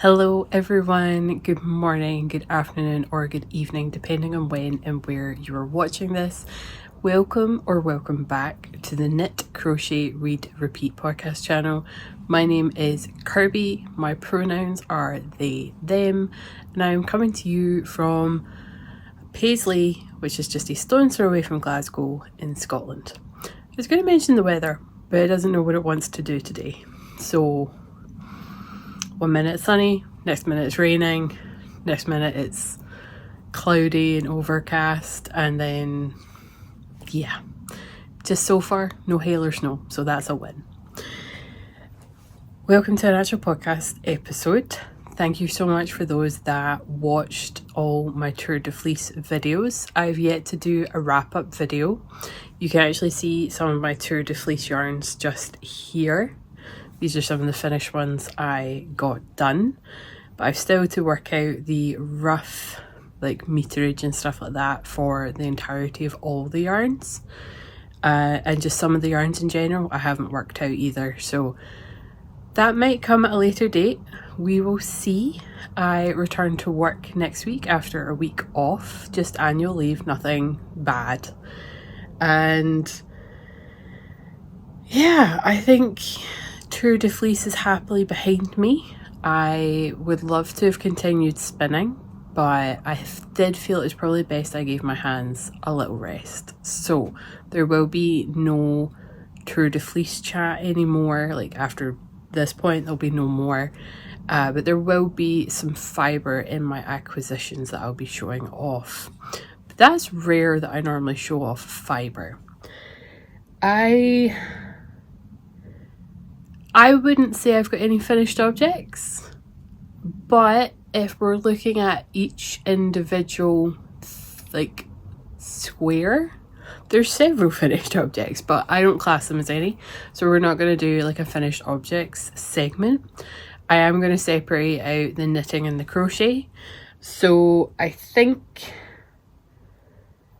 Hello everyone, good morning, good afternoon or good evening depending on when and where you are watching this. Welcome or welcome back to the Knit Crochet Read Repeat podcast channel. My name is Kirby, my pronouns are they, them, and I'm coming to you from Paisley, which is just a stone's throw away from Glasgow in Scotland. I was going to mention the weather, but it doesn't know what it wants to do today. So 1 minute it's sunny, next minute it's raining, next minute it's cloudy and overcast, and then yeah, just so far no hail or snow, so that's a win. Welcome to an actual podcast episode. Thank you so much for those that watched all my Tour de Fleece videos. I've yet to do a wrap-up video. You can actually see some of my Tour de Fleece yarns just here. These are some of the finished ones I got done, but I've still to work out the rough meterage and stuff like that for the entirety of all the yarns, and just some of the yarns in general I haven't worked out either, so that might come at a later date. We will see. I return to work next week after a week off, just annual leave, nothing bad. And yeah, I think Tour de Fleece is happily behind me. I would love to have continued spinning, but I did feel it was probably best I gave my hands a little rest. So there will be no Tour de Fleece chat anymore. After this point there'll be no more, but there will be some fibre in my acquisitions that I'll be showing off. But that's rare that I normally show off fibre. I wouldn't say I've got any finished objects, but if we're looking at each individual square, there's several finished objects, but I don't class them as any, so we're not going to do a finished objects segment. I am going to separate out the knitting and the crochet. So I think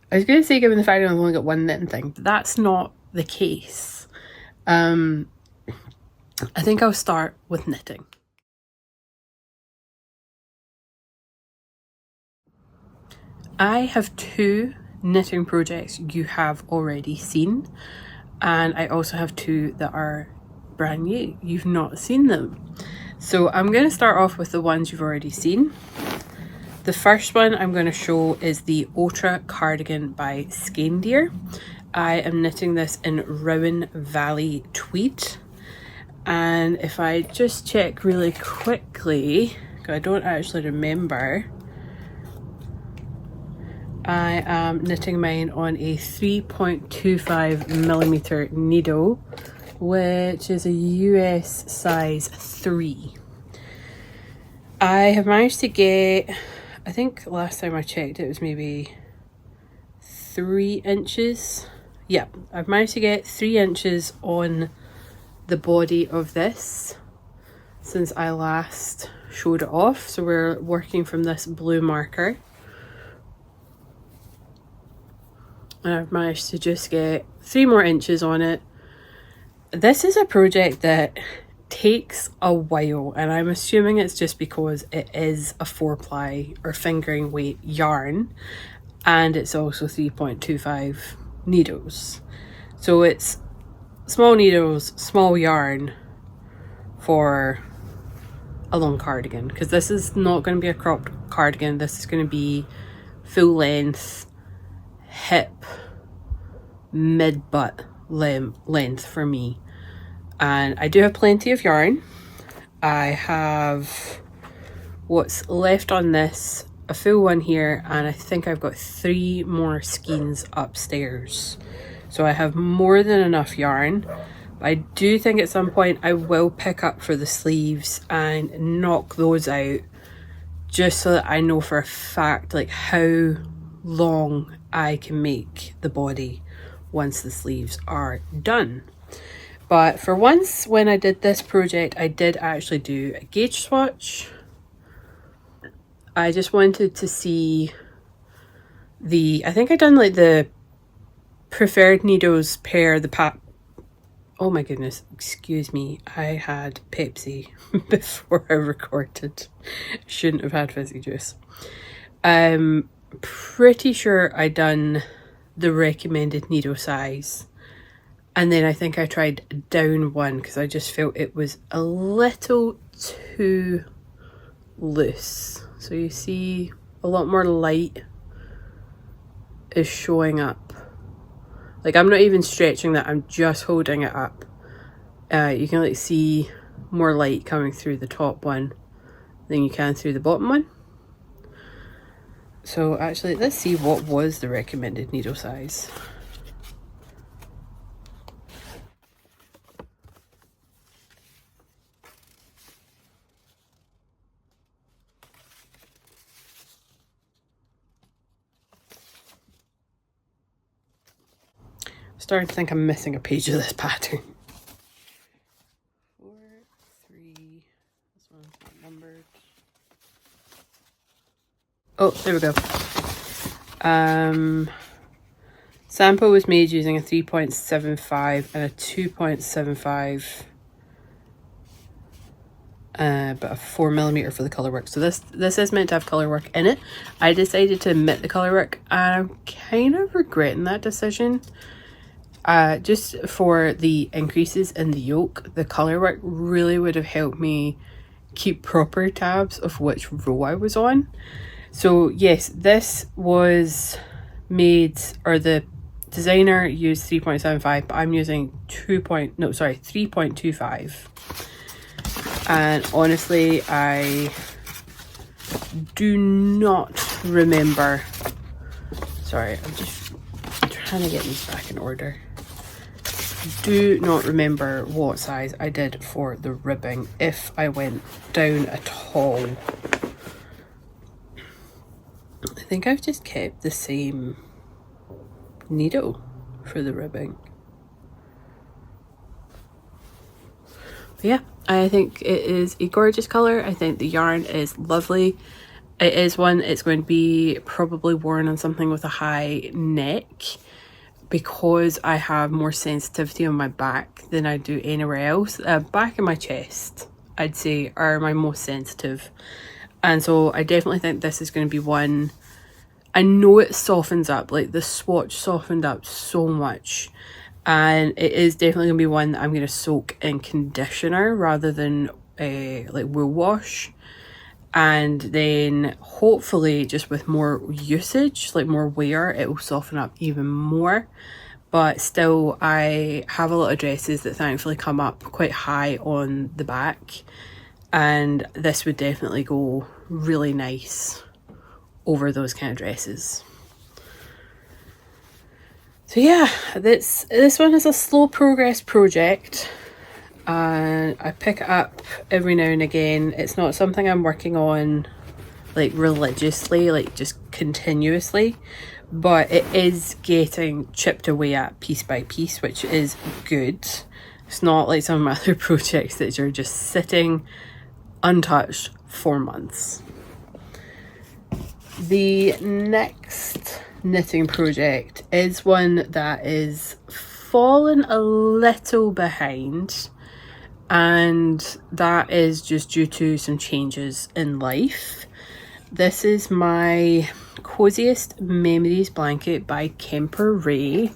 I was going to say, given the fact I've only got one knitting thing, but that's not the case. I think I'll start with knitting. I have two knitting projects you have already seen, and I also have two that are brand new. You've not seen them. So I'm going to start off with the ones you've already seen. The first one I'm going to show is the Ultra Cardigan by Skein. I am knitting this in Rowan Valley Tweed. And if I just check really quickly, because I don't actually remember, I am knitting mine on a 3.25mm needle, which is a US size 3. I have managed to get, I think last time I checked it was maybe 3 inches. Yeah, I've managed to get 3 inches on the body of this since I last showed it off. So we're working from this blue marker, and I've managed to just get 3 more inches on it. This is a project that takes a while, and I'm assuming it's just because it is a 4-ply or fingering weight yarn, and it's also 3.25 needles, so it's small needles, small yarn for a long cardigan, because this is not going to be a cropped cardigan. This is going to be full length, hip, mid butt length for me. And I do have plenty of yarn. I have what's left on this, a full one here, and I think I've got 3 more skeins upstairs. So I have more than enough yarn. I do think at some point I will pick up for the sleeves and knock those out, just so that I know for a fact how long I can make the body once the sleeves are done. But for once, when I did this project, I did actually do a gauge swatch. I just wanted to see I think I done the preferred needles per the oh my goodness, excuse me, I had Pepsi before I recorded. Shouldn't have had fizzy juice. Pretty sure I done the recommended needle size, and then I think I tried down one because I just felt it was a little too loose. So you see a lot more light is showing up. Like, I'm not even stretching that, I'm just holding it up. You can like see more light coming through the top one than you can through the bottom one. So actually, let's see what was the recommended needle size. Starting to think I'm missing a page of this pattern. 4, 3, this one's not numbered. Oh, there we go. Sample was made using a 3.75 and a 2.75, but a 4mm for the colour work. So this is meant to have colour work in it. I decided to omit the colour work, and I'm kind of regretting that decision. Just for the increases in the yoke, the colour work really would have helped me keep proper tabs of which row I was on. So yes, this was made, or the designer used 3.75, but I'm using 3.25. And honestly, I do not remember. Sorry, I'm just trying to get these back in order. Do not remember what size I did for the ribbing, if I went down at all. I think I've just kept the same needle for the ribbing. But yeah, I think it is a gorgeous colour. I think the yarn is lovely. It is one, it's going to be probably worn on something with a high neck, because I have more sensitivity on my back than I do anywhere else. Back and my chest, I'd say, are my most sensitive. And so I definitely think this is going to be one. I know it softens up, like the swatch softened up so much. And it is definitely going to be one that I'm going to soak in conditioner rather than like wool wash. And then hopefully just with more usage, like more wear, it will soften up even more. But still, I have a lot of dresses that thankfully come up quite high on the back, and this would definitely go really nice over those kind of dresses. So yeah, this one is a slow progress project, and I pick it up every now and again. It's not something I'm working on like religiously, like just continuously, but it is getting chipped away at piece by piece, which is good. It's not like some of my other projects that are just sitting untouched for months. The next knitting project is one that is fallen a little behind, and that is just due to some changes in life. This is my Coziest Memories blanket by Kemper Ray,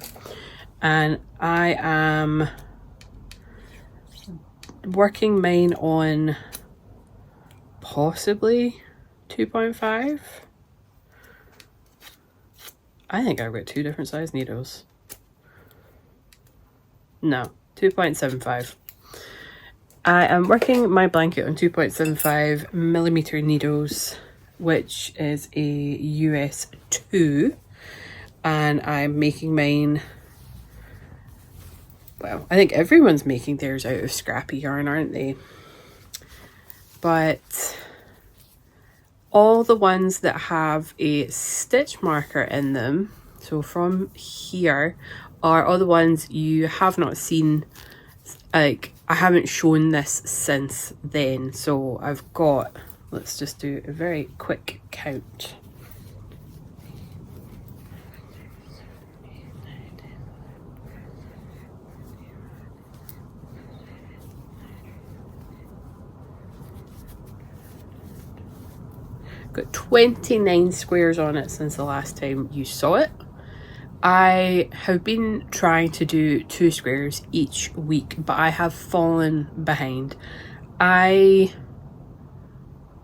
and I am working mine on possibly 2.5. I think I've got two different size needles. No, 2.75. I am working my blanket on 2.75mm needles, which is a US 2, and I'm making mine, well, I think everyone's making theirs out of scrappy yarn, aren't they? But all the ones that have a stitch marker in them, so from here, are all the ones you have not seen. Like, I haven't shown this since then, so I've got, let's just do a very quick count. 1, Got 29 squares on it since the last time you saw it. I have been trying to do 2 squares each week, but I have fallen behind. I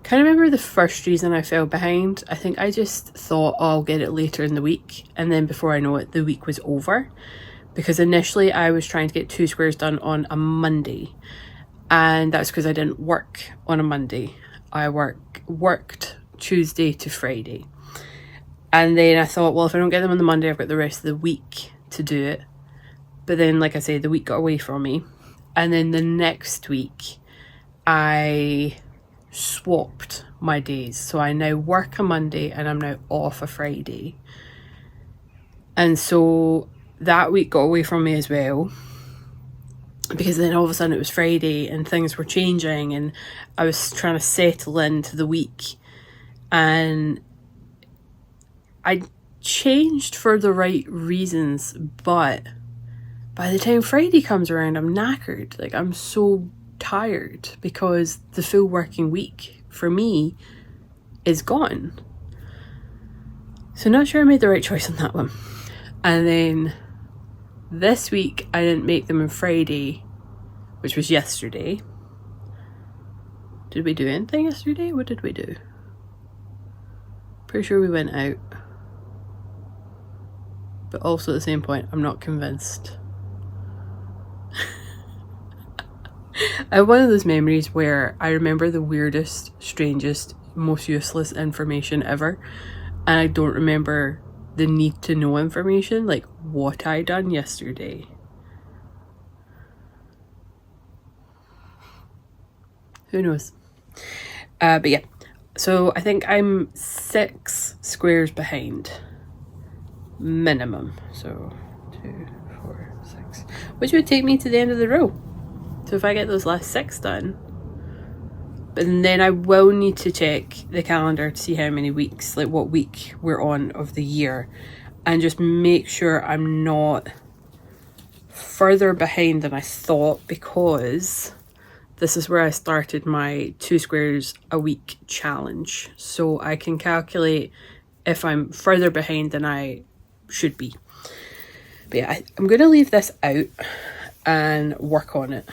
can't remember the first reason I fell behind. I think I just thought, oh, I'll get it later in the week, and then before I know it, the week was over. Because initially I was trying to get 2 squares done on a Monday, and that's because I didn't work on a Monday. I worked Tuesday to Friday. And then I thought, well, if I don't get them on the Monday, I've got the rest of the week to do it. But then, like I said, the week got away from me. And then the next week, I swapped my days. So I now work a Monday and I'm now off a Friday. And so that week got away from me as well. Because then all of a sudden it was Friday and things were changing and I was trying to settle into the week. And I changed for the right reasons, but by the time Friday comes around, I'm knackered. Like, I'm so tired because the full working week for me is gone. So not sure I made the right choice on that one. And then this week I didn't make them on Friday, which was yesterday. Did we do anything yesterday? What did we do? Pretty sure we went out. But also at the same point, I'm not convinced. I have one of those memories where I remember the weirdest, strangest, most useless information ever. And I don't remember the need to know information, like what I done yesterday. Who knows? But yeah. So I think I'm 6 squares behind. Minimum. So 2, 4, 6, which would take me to the end of the row. So if I get those last 6 done, but then I will need to check the calendar to see how many weeks, like what week we're on of the year, and just make sure I'm not further behind than I thought, because this is where I started my 2 squares a week challenge. So I can calculate if I'm further behind than I should be. But yeah, I'm going to leave this out and work on it,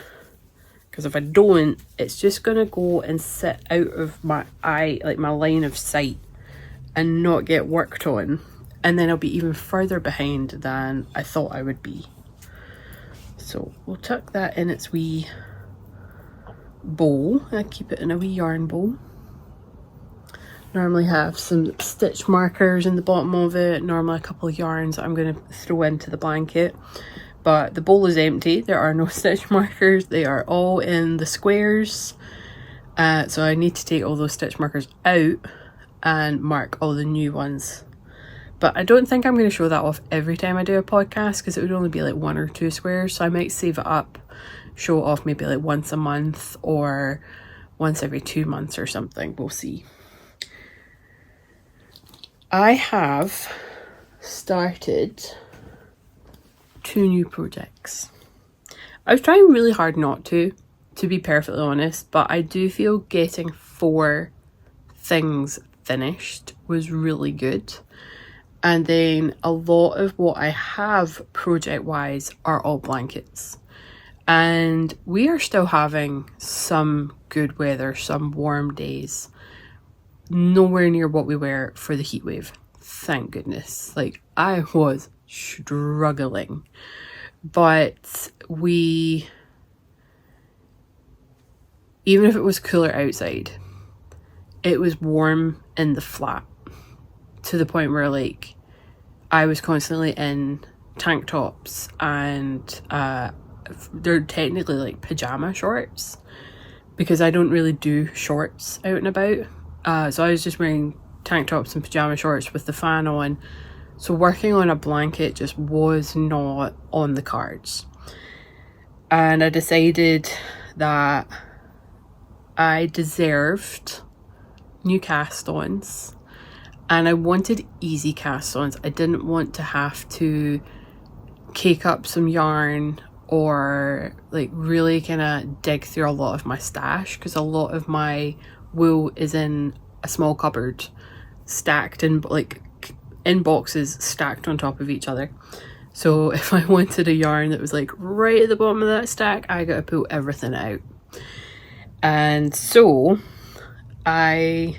because if I don't, it's just going to go and sit out of my eye, like my line of sight, and not get worked on, and then I'll be even further behind than I thought I would be. So we'll tuck that in its wee bowl. I keep it in a wee yarn bowl. Normally have some stitch markers in the bottom of it, normally a couple of yarns that I'm going to throw into the blanket, but the bowl is empty. There are no stitch markers, they are all in the squares, so I need to take all those stitch markers out and mark all the new ones. But I don't think I'm going to show that off every time I do a podcast, because it would only be like 1 or 2 squares, so I might save it up, show it off maybe like once a month or once every 2 months or something. We'll see. I have started 2 new projects. I was trying really hard not to be perfectly honest, but I do feel getting 4 things finished was really good. And then a lot of what I have project wise are all blankets. And we are still having some good weather, some warm days. Nowhere near what we were for the heat wave, thank goodness. Like, I was struggling, but even if it was cooler outside, it was warm in the flat, to the point where like I was constantly in tank tops and they're technically like pajama shorts, because I don't really do shorts out and about. So I was just wearing tank tops and pajama shorts with the fan on. So working on a blanket just was not on the cards. And I decided that I deserved new cast-ons. And I wanted easy cast-ons. I didn't want to have to cake up some yarn or like really kind of dig through a lot of my stash, because a lot of my wool is in a small cupboard stacked in like in boxes stacked on top of each other. So if I wanted a yarn that was like right at the bottom of that stack, I gotta pull everything out. And so I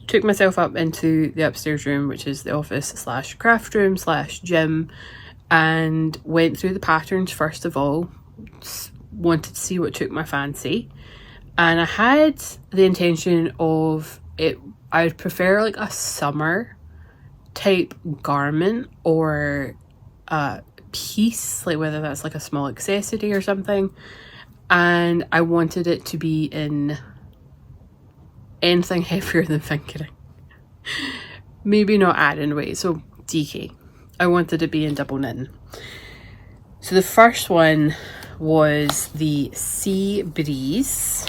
took myself up into the upstairs room, which is the office slash craft room slash gym, and went through the patterns first of all. Wanted to see what took my fancy, and I had the intention of it. I would prefer like a summer type garment or a piece, like whether that's like a small accessory or something, and I wanted it to be in anything heavier than fingering. Maybe not adding weight, so DK. I wanted to be in double knitting. So the first one was the Sea Breeze,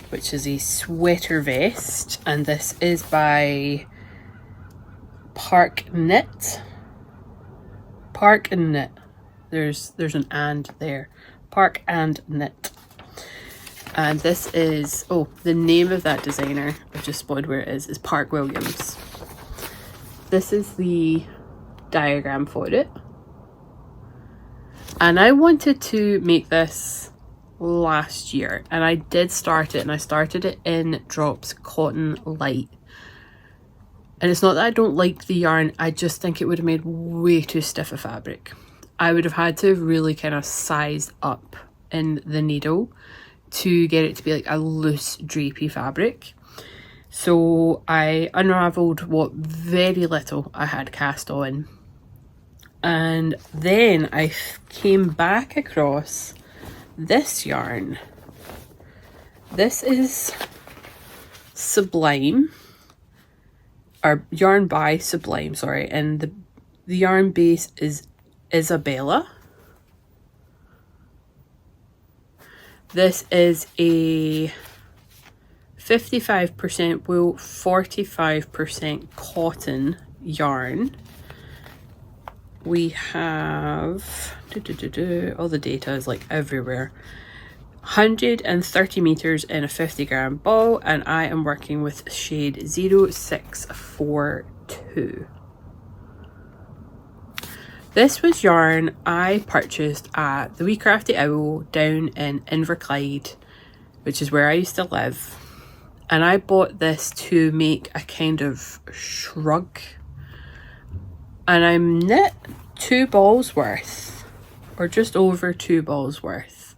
which is a sweater vest, and this is by Park Knit. Park and Knit. There's an and there. Park and Knit. And this is, oh, the name of that designer, I've just spotted where it is Park Williams. This is the diagram for it. And I wanted to make this last year, and I did start it, and I started it in Drops Cotton Light. And it's not that I don't like the yarn, I just think it would have made way too stiff a fabric. I would have had to really kind of size up in the needle to get it to be like a loose drapey fabric. So I unravelled what very little I had cast on, and then I came back across this yarn. This is Sublime, or yarn by Sublime, sorry, and the yarn base is Isabella. This is a 55% wool, 45% cotton yarn. We have all the data is like everywhere. 130 meters in a 50-gram ball, and I am working with shade 0642. This was yarn I purchased at the Wee Crafty Owl down in Inverclyde, which is where I used to live. And I bought this to make a kind of shrug. And I knit 2 balls worth, or just over 2 balls worth.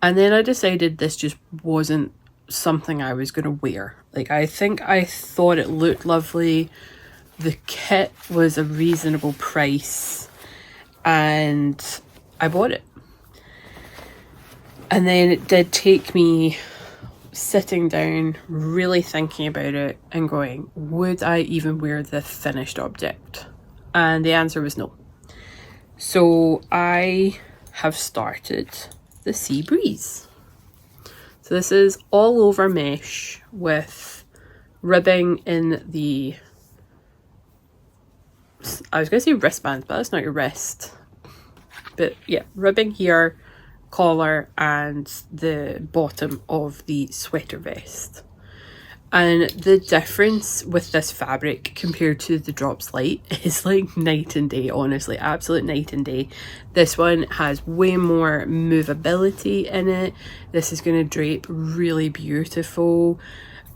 And then I decided this just wasn't something I was going to wear. Like, I think I thought it looked lovely. The kit was a reasonable price, and I bought it. And then it did take me sitting down, really thinking about it and going, would I even wear the finished object? And the answer was no. So I have started the Sea Breeze. So this is all over mesh with ribbing in the, I was going to say wristbands, but that's not your wrist. But yeah, ribbing here, collar, and the bottom of the sweater vest. And the difference with this fabric compared to the Drops Light is like night and day, honestly, absolute night and day. This one has way more movability in it. This is going to drape really beautiful,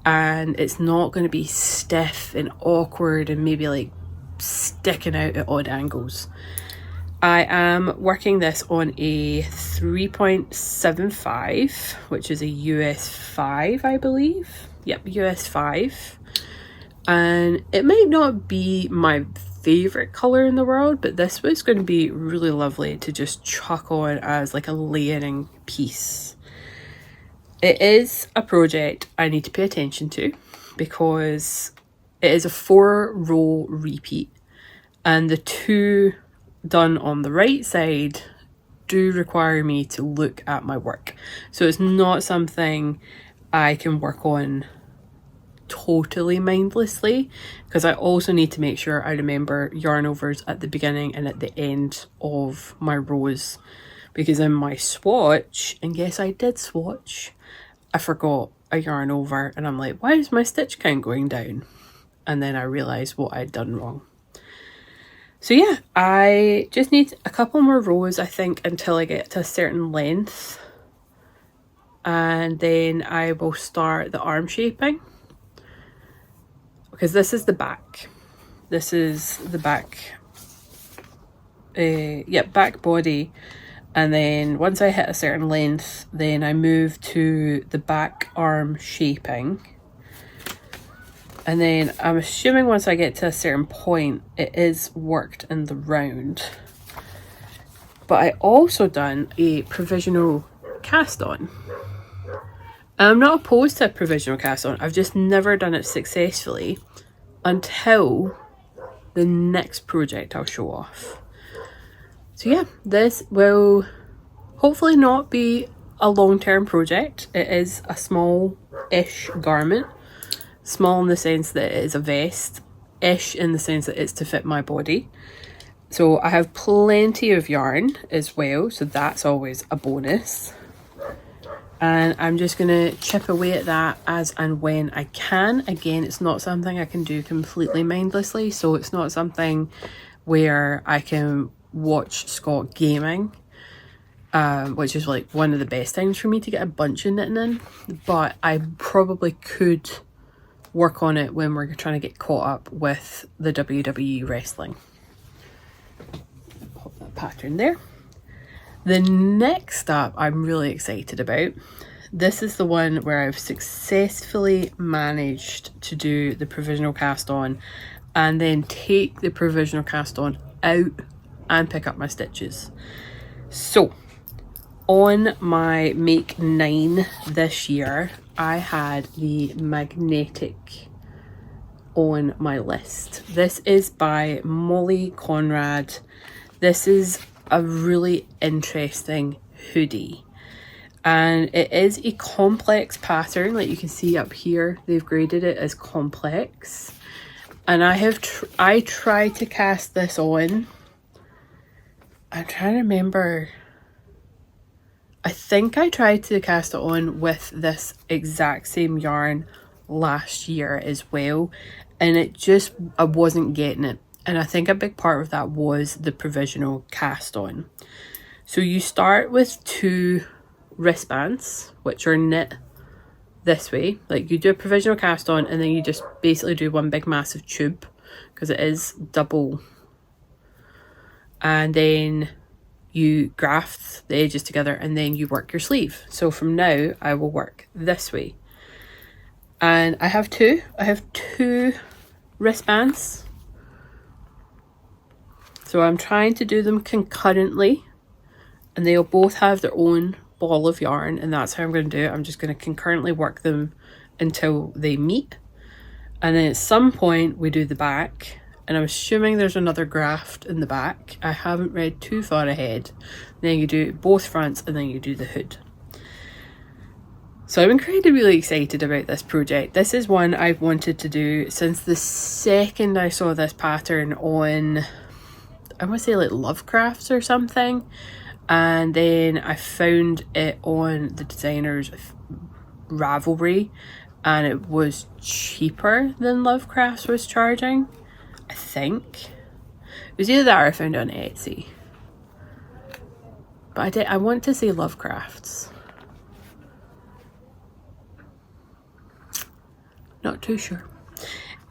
and it's not going to be stiff and awkward and maybe like sticking out at odd angles. I am working this on a 3.75, which is a US 5, I believe. Yep, US 5. And it might not be my favourite colour in the world, but this was going to be really lovely to just chuck on as like a layering piece. It is a project I need to pay attention to because it is a 4-row repeat, and the 2 done on the right side do require me to look at my work. So it's not something I can work on totally mindlessly, because I also need to make sure I remember yarn overs at the beginning and at the end of my rows, because in my swatch, and yes I did swatch, I forgot a yarn over and I'm like, why is my stitch count going down? And then I realised what I'd done wrong. So yeah, I just need a couple more rows, I think, until I get to a certain length. And then I will start the arm shaping. Because this is the back. This is the back. Back body. And then once I hit a certain length, then I move to the back arm shaping. And then I'm assuming once I get to a certain point, it is worked in the round. But I also done a provisional cast on. I'm not opposed to a provisional cast on. I've just never done it successfully until the next project I'll show off. So yeah, this will hopefully not be a long-term project. It is a small-ish garment. Small in the sense that it is a vest, ish in the sense that it's to fit my body. So I have plenty of yarn as well, so that's always a bonus. And I'm just going to chip away at that as and when I can. Again, it's not something I can do completely mindlessly, so it's not something where I can watch Scott gaming, which is like one of the best times for me to get a bunch of knitting in. But I probably could work on it when we're trying to get caught up with the WWE wrestling. Pop that pattern there. The next up I'm really excited about. This is the one where I've successfully managed to do the provisional cast on and then take the provisional cast on out and pick up my stitches. So on my Make 9 this year, I had the magnetic on my list. This is by Molly Conrad. This is a really interesting hoodie. And it is a complex pattern, like you can see up here, they've graded it as complex. And I tried to cast this on. I'm trying to remember. I think I tried to cast it on with this exact same yarn last year as well, and I wasn't getting it. And I think a big part of that was the provisional cast on. So you start with 2 wristbands, which are knit this way. Like you do a provisional cast on and then you just basically do one big massive tube because it is double. And then you graft the edges together and then you work your sleeve. So from now I will work this way. And I have two wristbands. So I'm trying to do them concurrently and they'll both have their own ball of yarn, and that's how I'm going to do it. I'm just going to concurrently work them until they meet. And then at some point we do the back. And I'm assuming there's another graft in the back. I haven't read too far ahead. Then you do both fronts and then you do the hood. So I'm incredibly excited about this project. This is one I've wanted to do since the second I saw this pattern on, I want to say like Lovecrafts or something. And then I found it on the designer's Ravelry and it was cheaper than Lovecrafts was charging. I think it was either that or I found it on Etsy, but I want to say Lovecrafts, not too sure.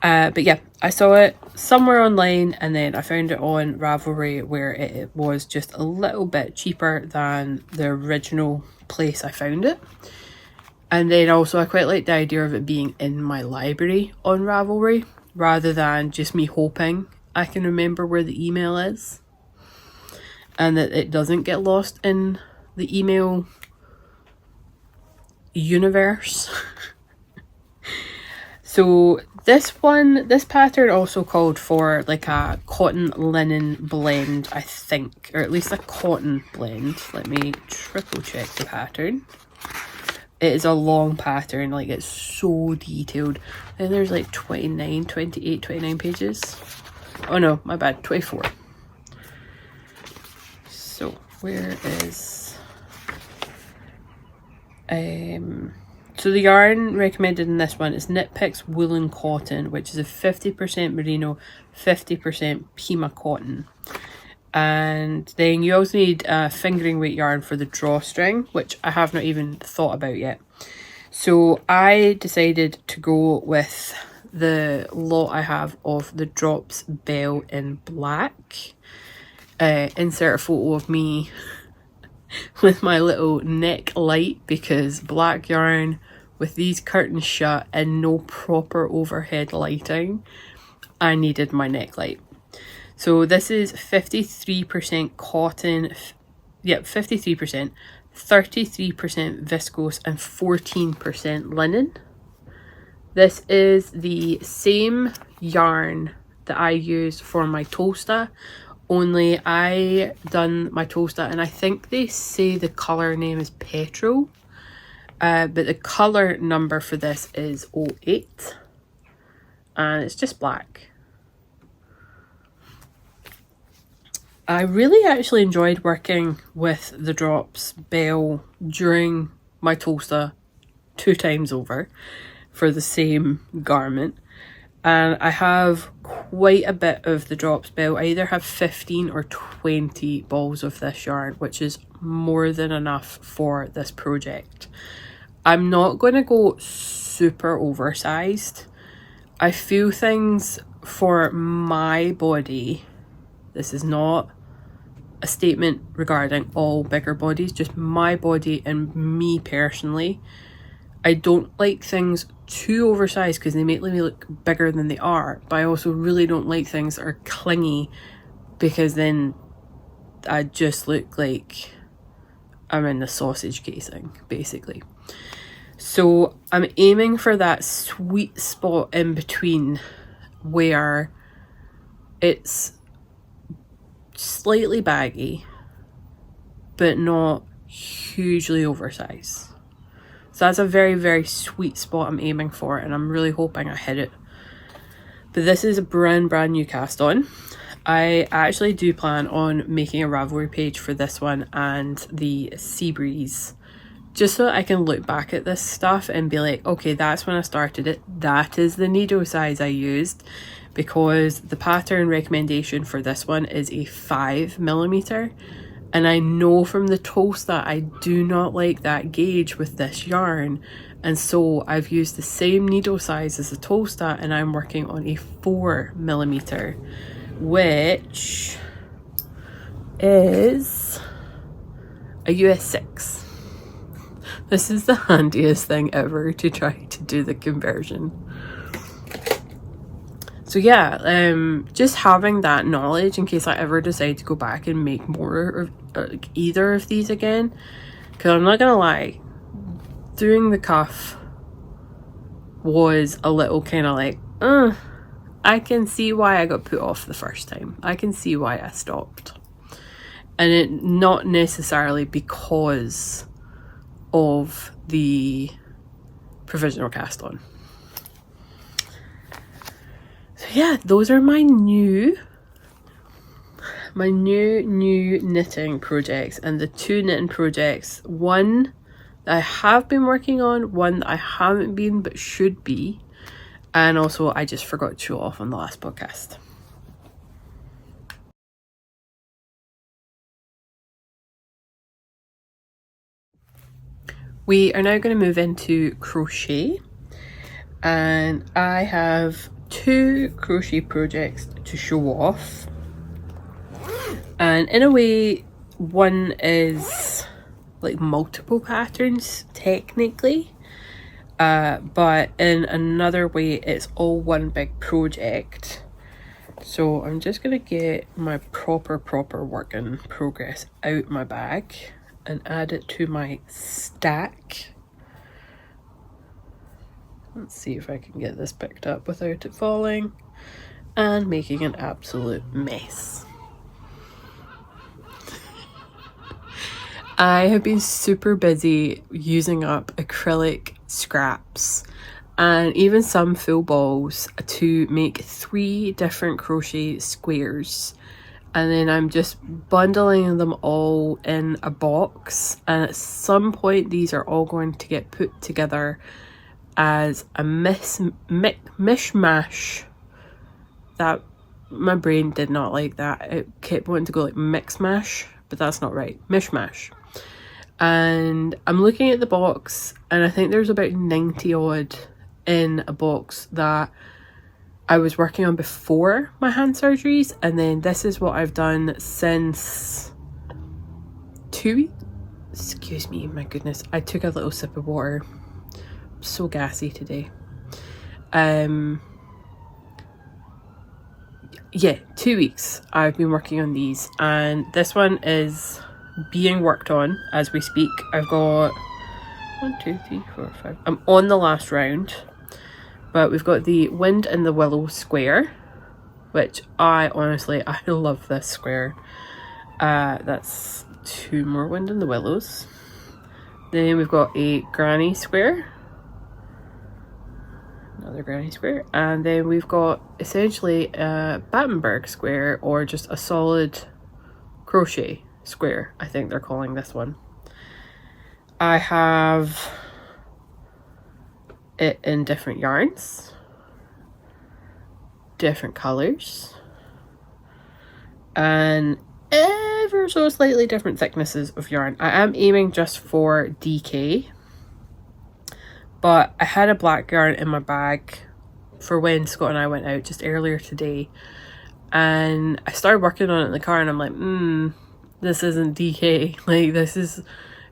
But yeah, I saw it somewhere online and then I found it on Ravelry where it was just a little bit cheaper than the original place I found it. And then also I quite like the idea of it being in my library on Ravelry, rather than just me hoping I can remember where the email is and that it doesn't get lost in the email universe. So this pattern also called for like a cotton linen blend, I think, or at least a cotton blend. Let me triple check the pattern. It is a long pattern, like it's so detailed. And there's like 29 pages. Oh no, my bad, 24. So where is So the yarn recommended in this one is Knit Picks Woolen Cotton, which is a 50% merino, 50% Pima cotton. And then you also need fingering weight yarn for the drawstring, which I have not even thought about yet. So I decided to go with the lot I have of the Drops Bell in black. Insert a photo of me with my little neck light, because black yarn with these curtains shut and no proper overhead lighting, I needed my neck light. So this is 53% cotton, yep, 53%, 33% viscose and 14% linen. This is the same yarn that I use for my toaster, only I done my toaster and I think they say the colour name is Petrol, but the colour number for this is 08 and it's just black. I really actually enjoyed working with the Drops Bell during my toaster 2 times over for the same garment. And I have quite a bit of the Drops Bell. I either have 15 or 20 balls of this yarn, which is more than enough for this project. I'm not going to go super oversized. I feel things for my body, this is not a statement regarding all bigger bodies, just my body and me personally, I don't like things too oversized because they make me look bigger than they are, but I also really don't like things that are clingy because then I just look like I'm in the sausage casing, basically. So I'm aiming for that sweet spot in between where it's slightly baggy but not hugely oversized. So that's a very, very sweet spot I'm aiming for, and I'm really hoping I hit it. But this is a brand new cast on. I actually do plan on making a Ravelry page for this one and the Sea Breeze, just so that I can look back at this stuff and be like, okay, that's when I started it. That is the needle size I used, because the pattern recommendation for this one is a 5mm. And I know from the toaster I do not like that gauge with this yarn, and so I've used the same needle size as the toaster and I'm working on a 4mm, which is a US 6. This is the handiest thing ever to try to do the conversion. So yeah, just having that knowledge in case I ever decide to go back and make more of either of these again, because I'm not gonna lie, doing the cuff was a little kind of like, I can see why I got put off the first time. I can see why I stopped. And it not necessarily because of the provisional cast on. So yeah, those are my new knitting projects, and the 2 knitting projects, one that I have been working on, one that I haven't been but should be, and also I just forgot to show off on the last podcast. We are now going to move into crochet, and I have 2 crochet projects to show off, and in a way one is like multiple patterns technically, but in another way it's all one big project. So I'm just gonna get my proper work in progress out my bag and add it to my stack. Let's see if I can get this picked up without it falling and making an absolute mess. I have been super busy using up acrylic scraps and even some full balls to make 3 different crochet squares, and then I'm just bundling them all in a box, and at some point these are all going to get put together as a mishmash. That my brain did not like that. It kept wanting to go like mix mash, but that's not right. Mishmash. And I'm looking at the box, and I think there's about 90 odd in a box that I was working on before my hand surgeries, and then this is what I've done since 2 weeks. Excuse me, my goodness, I took a little sip of water. I'm so gassy today. Yeah, 2 weeks I've been working on these, and this one is being worked on as we speak. I've got 1, 2, 3, 4, 5. I'm on the last round. But we've got the Wind in the Willow square, which I love this square. That's 2 more Wind in the Willows. Then we've got a granny square, another granny square, and then we've got essentially a Battenberg square, or just a solid crochet square, I think they're calling this one. I have it in different yarns, different colors, and ever so slightly different thicknesses of yarn. I am aiming just for DK, but I had a black yarn in my bag for when Scott and I went out just earlier today, and I started working on it in the car, and I'm like, this isn't DK. Like,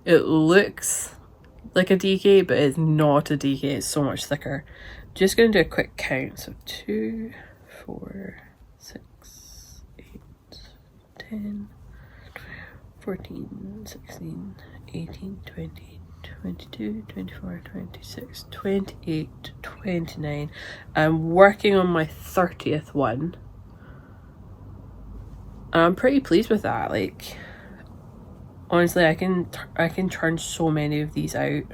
it looks like a DK, but it's not a DK. It's so much thicker. Just gonna do a quick count. So 2, 4, 6, 8, 10, 14, 16, 18, 20, 22, 24, 26, 28, 29. I'm working on my 30th one, and I'm pretty pleased with that. Like, honestly, I can turn so many of these out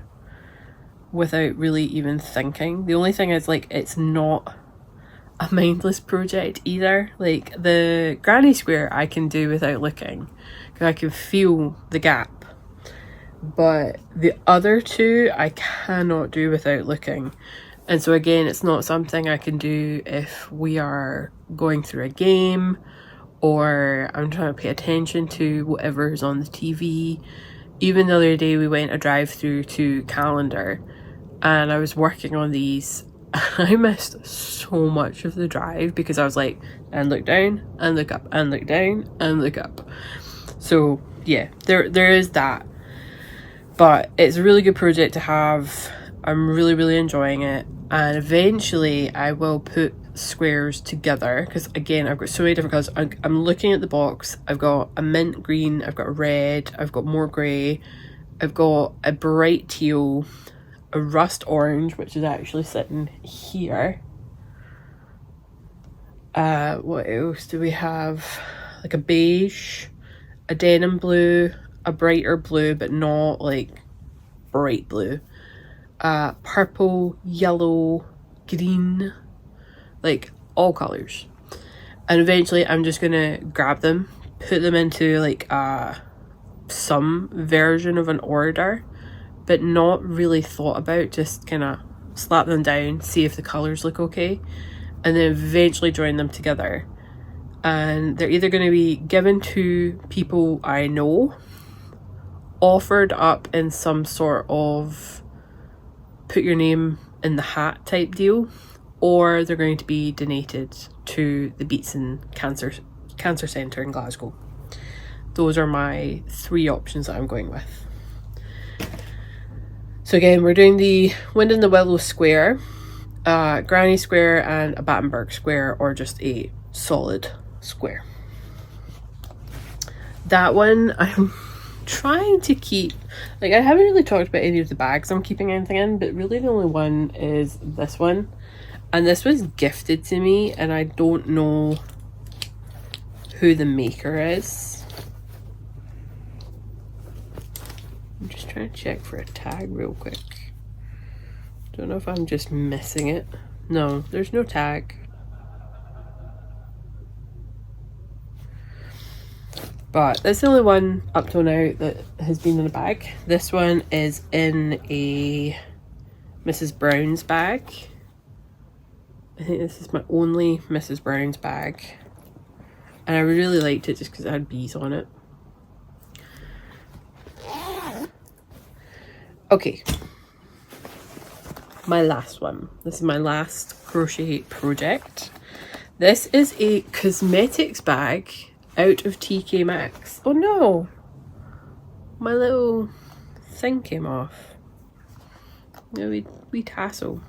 without really even thinking. The only thing is, like, it's not a mindless project either. Like, the granny square I can do without looking, because I can feel the gap. But the other two I cannot do without looking. And so again, it's not something I can do if we are going through a game, or I'm trying to pay attention to whatever's on the TV. Even the other day we went a drive through to Calendar, and I was working on these. I missed so much of the drive because I was like, and look down, and look up, and look down, and look up. So yeah, there is that. But it's a really good project to have. I'm really enjoying it, and eventually I will put squares together, because again, I've got so many different colors. I'm looking at the box. I've got a mint green, I've got a red, I've got more grey, I've got a bright teal, a rust orange, which is actually sitting here. What else do we have? Like a beige, a denim blue, a brighter blue but not like bright blue, purple, yellow, green, like all colors. And eventually I'm just gonna grab them, put them into like some version of an order, but not really thought about, just kind of slap them down, see if the colors look okay, and then eventually join them together. And they're either going to be given to people I know, offered up in some sort of put your name in the hat type deal, or they're going to be donated to the Beatson Cancer Centre in Glasgow. Those are my 3 options that I'm going with. So again, we're doing the Wind in the Willow square, granny square, and a Battenberg square, or just a solid square. That one I'm trying to keep, like, I haven't really talked about any of the bags I'm keeping anything in, but really the only one is this one, and this was gifted to me, and I don't know who the maker is. I'm just trying to check for a tag real quick. Don't know if I'm just missing it. No, there's no tag. but that's the only one up till now that has been in a bag. This one is in a Mrs. Brown's bag. I think this is my only Mrs. Brown's bag, and I really liked it just because it had bees on it. Okay, my last one. This is my last crochet project. This is a cosmetics bag out of TK Maxx. Oh no! My little thing came off. A wee tassel.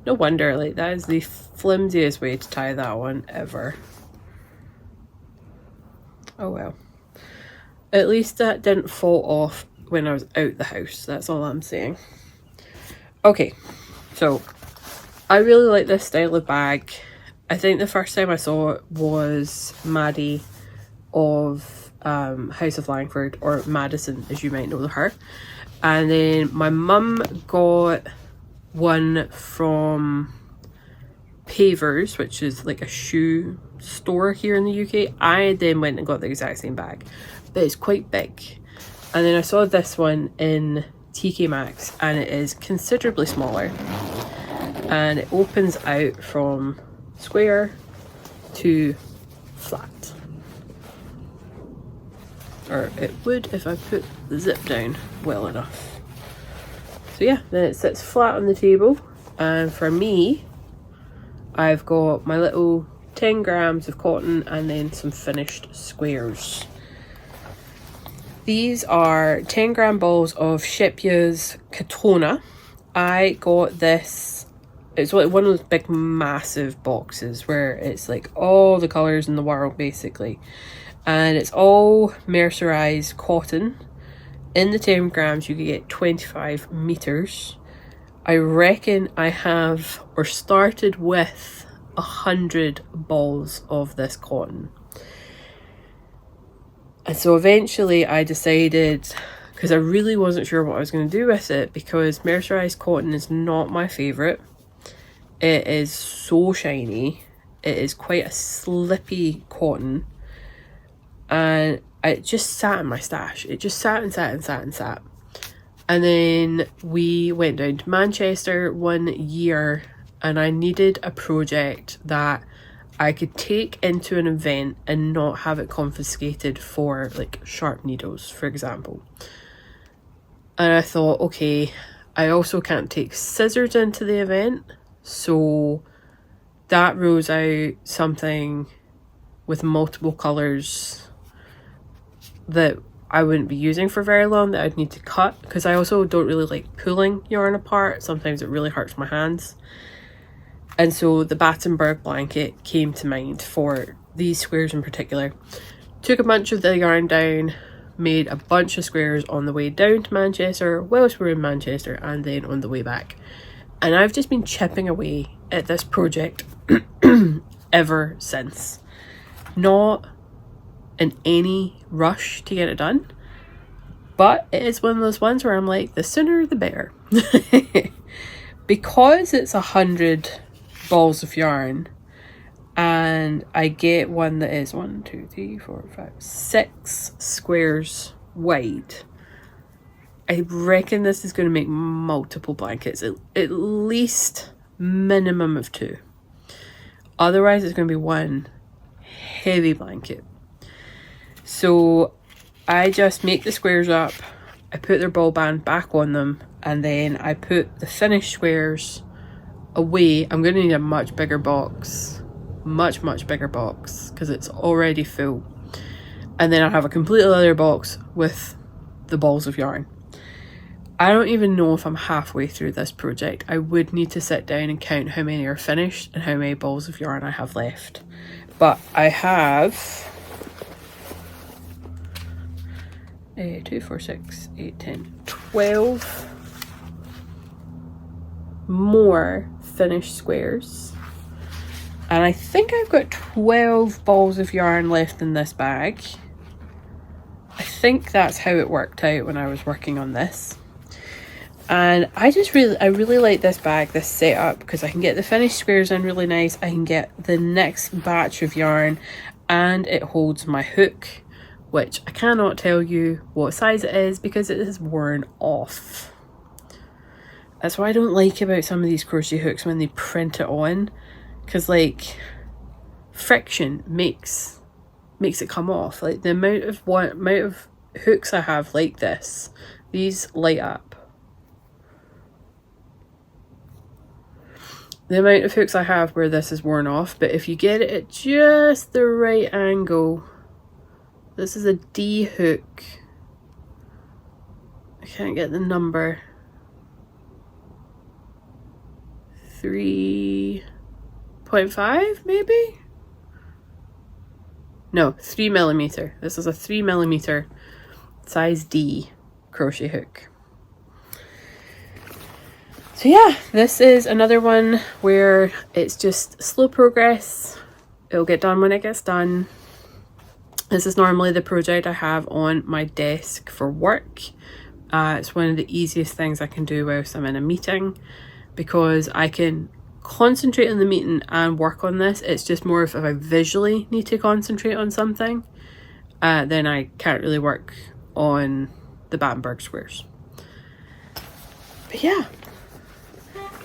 No wonder, like, that is the flimsiest way to tie that one ever. Oh well. At least that didn't fall off when I was out the house. That's all I'm saying. Okay, so I really like this style of bag. I think the first time I saw it was Maddie of House of Langford, or Madison as you might know her. And then my mum got one from Pavers, which is like a shoe store here in the UK. I then went and got the exact same bag, but it's quite big. And then I saw this one in TK Maxx, and it is considerably smaller, and it opens out from square to flat, or it would if I put the zip down well enough. So yeah, then it sits flat on the table, and for me, I've got my little 10 grams of cotton and then some finished squares. These are 10 gram balls of Shipya's Katona. I got this, it's like one of those big massive boxes where it's like all the colours in the world basically. And it's all mercerised cotton. In the 10 grams you can get 25 metres. I reckon I have, or started with, 100 balls of this cotton. And so eventually I decided, because I really wasn't sure what I was going to do with it, because mercerised cotton is not my favourite. It is so shiny. It is quite a slippy cotton. And it just sat in my stash. It just sat and sat and sat and sat. And then we went down to Manchester one year, and I needed a project that I could take into an event and not have it confiscated for like sharp needles, for example. And I thought, okay, I also can't take scissors into the event, so that rules out something with multiple colours that I wouldn't be using for very long, that I'd need to cut, because I also don't really like pulling yarn apart. Sometimes it really hurts my hands. And so the Battenberg blanket came to mind for these squares in particular. Took a bunch of the yarn down, made a bunch of squares on the way down to Manchester whilst we're in Manchester, and then on the way back. And I've just been chipping away at this project ever since. Not in any rush to get it done, but it is one of those ones where I'm like, the sooner the better. Because it's 100 balls of yarn, and I get one that is 1, 2, 3, 4, 5, 6 squares wide. I reckon this is going to make multiple blankets, at least minimum of 2. Otherwise it's going to be one heavy blanket. So I just make the squares up, I put their ball band back on them, and then I put the finished squares away. I'm going to need a much bigger box, much bigger box, because it's already full. And then I have a completely other box with the balls of yarn. I don't even know if I'm halfway through this project. I would need to sit down and count how many are finished and how many balls of yarn I have left. But I have 2, 4, 6, 8, 10, 12 more finished squares, and I think I've got 12 balls of yarn left in this bag. I think that's how it worked out when I was working on this. And I really like this bag, this setup, because I can get the finished squares in really nice, I can get the next batch of yarn, and it holds my hook, which I cannot tell you what size it is because it is worn off. That's what I don't like about some of these crochet hooks when they print it on, because like friction makes it come off. Like the amount of hooks I have like this, these light up. The amount of hooks I have where this is worn off, but if you get it at just the right angle, this is a D hook. I can't get the number. 3.5 maybe? No, 3mm. This is a 3mm size D crochet hook. So yeah, this is another one where it's just slow progress. It'll get done when it gets done. This is normally the project I have on my desk for work. It's one of the easiest things I can do whilst I'm in a meeting, because I can concentrate on the meeting and work on this. It's just more if I visually need to concentrate on something, then I can't really work on the Battenberg squares. But yeah,